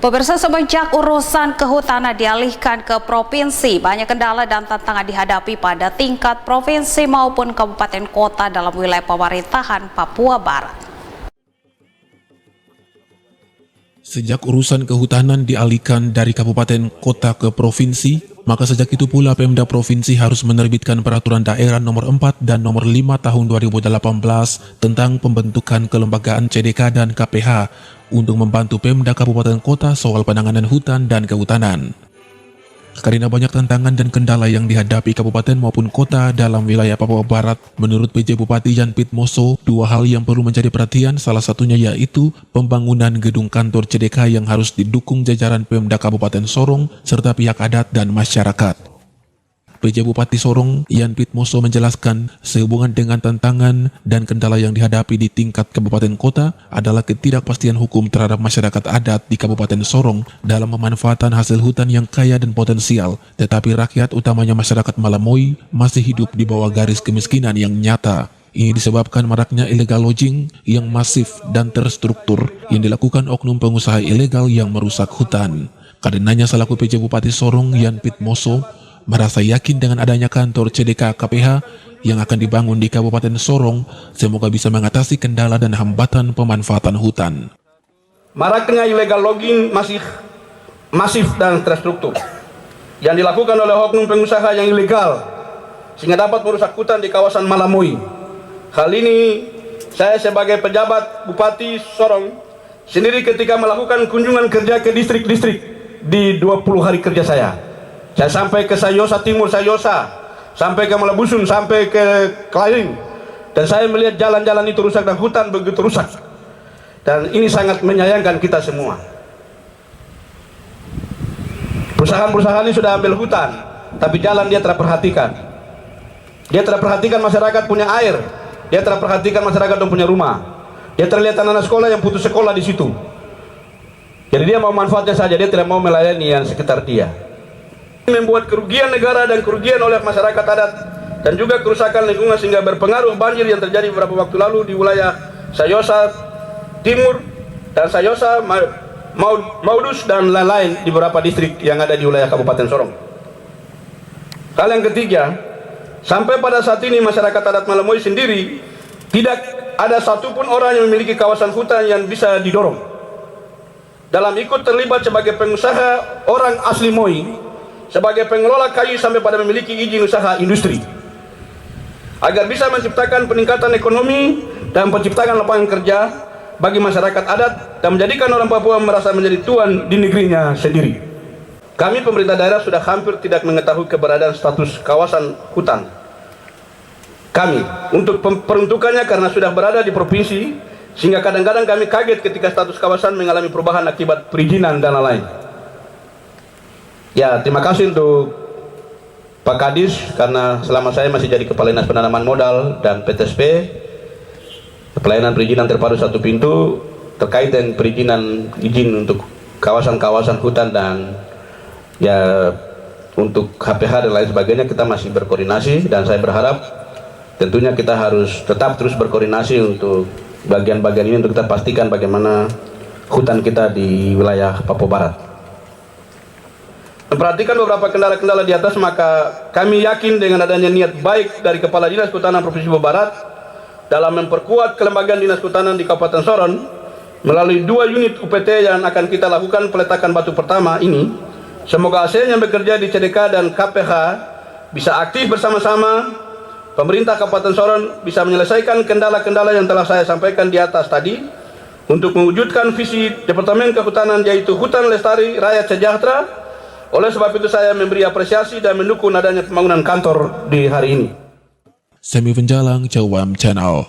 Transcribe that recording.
Pemirsa, semenjak urusan kehutanan dialihkan ke provinsi, banyak kendala dan tantangan dihadapi pada tingkat provinsi maupun kabupaten kota dalam wilayah pemerintahan Papua Barat. Sejak urusan kehutanan dialihkan dari kabupaten kota ke provinsi, maka sejak itu pula Pemda Provinsi harus menerbitkan Peraturan Daerah Nomor 4 dan Nomor 5 Tahun 2018 tentang pembentukan kelembagaan CDK dan KPH untuk membantu Pemda Kabupaten Kota soal penanganan hutan dan kehutanan. Karena banyak tantangan dan kendala yang dihadapi kabupaten maupun kota dalam wilayah Papua Barat, menurut PJ Bupati Jan Pitmoso, dua hal yang perlu menjadi perhatian, salah satunya yaitu pembangunan gedung kantor CDK yang harus didukung jajaran Pemda Kabupaten Sorong serta pihak adat dan masyarakat. PJ Bupati Sorong, Jan Pitmoso menjelaskan, sehubungan dengan tantangan dan kendala yang dihadapi di tingkat kabupaten kota adalah ketidakpastian hukum terhadap masyarakat adat di Kabupaten Sorong dalam pemanfaatan hasil hutan yang kaya dan potensial, tetapi rakyat utamanya masyarakat Malamoy masih hidup di bawah garis kemiskinan yang nyata. Ini disebabkan maraknya illegal logging yang masif dan terstruktur yang dilakukan oknum pengusaha ilegal yang merusak hutan. Karenanya selaku PJ Bupati Sorong, Jan Pitmoso, merasa yakin dengan adanya kantor CDK KPH yang akan dibangun di Kabupaten Sorong, semoga bisa mengatasi kendala dan hambatan pemanfaatan hutan. Maraknya illegal logging masih masif dan terstruktur yang dilakukan oleh oknum pengusaha yang ilegal sehingga dapat merusak hutan di kawasan Malamoy. Hal ini saya sebagai pejabat Bupati Sorong sendiri ketika melakukan kunjungan kerja ke distrik-distrik di 20 hari kerja saya sampai ke Sayosa Timur, Sayosa, sampai ke Malabusun, sampai ke Klaring, dan saya melihat jalan-jalan itu rusak dan hutan begitu rusak, dan ini sangat menyayangkan kita semua. Perusahaan-perusahaan ini sudah ambil hutan, tapi jalan dia tidak perhatikan. Dia tidak perhatikan masyarakat punya air, dia tidak perhatikan masyarakat yang punya rumah. Dia terlihat anak-anak sekolah yang putus sekolah di situ. Jadi dia mau manfaatnya saja, dia tidak mau melayani yang sekitar dia. Membuat kerugian negara dan kerugian oleh masyarakat adat dan juga kerusakan lingkungan sehingga berpengaruh banjir yang terjadi beberapa waktu lalu di wilayah Sayosa Timur dan Sayosa, Maudus dan lain-lain di beberapa distrik yang ada di wilayah Kabupaten Sorong. Hal yang ketiga, sampai pada saat ini masyarakat adat Malamoy sendiri tidak ada satupun orang yang memiliki kawasan hutan yang bisa didorong dalam ikut terlibat sebagai pengusaha orang asli Moy, sebagai pengelola kayu sampai pada memiliki izin usaha industri, agar bisa menciptakan peningkatan ekonomi dan menciptakan lapangan kerja bagi masyarakat adat dan menjadikan orang Papua merasa menjadi tuan di negerinya sendiri. Kami pemerintah daerah sudah hampir tidak mengetahui keberadaan status kawasan hutan kami untuk peruntukannya karena sudah berada di provinsi, sehingga kadang-kadang kami kaget ketika status kawasan mengalami perubahan akibat perizinan dan lain-lain. Ya, terima kasih untuk Pak Kadis karena selama saya masih jadi Kepala Dinas Penanaman Modal dan PTSP, pelayanan perizinan terpadu satu pintu terkait dengan perizinan izin untuk kawasan-kawasan hutan dan ya untuk KPH dan lain sebagainya, kita masih berkoordinasi dan saya berharap tentunya kita harus tetap terus berkoordinasi untuk bagian-bagian ini untuk kita pastikan bagaimana hutan kita di wilayah Papua Barat. Memperhatikan beberapa kendala-kendala di atas, maka kami yakin dengan adanya niat baik dari Kepala Dinas Kehutanan Provinsi Papua Barat dalam memperkuat kelembagaan Dinas Kehutanan di Kabupaten Sorong melalui 2 unit UPT yang akan kita lakukan peletakan batu pertama ini. Semoga hasilnya bekerja di CDK dan KPH bisa aktif bersama-sama. Pemerintah Kabupaten Sorong bisa menyelesaikan kendala-kendala yang telah saya sampaikan di atas tadi untuk mewujudkan visi Departemen Kehutanan, yaitu hutan lestari, rakyat sejahtera. Oleh sebab itu saya memberi apresiasi dan mendukung adanya pembangunan kantor di hari ini. Semi Penjalang, Cawam Channel.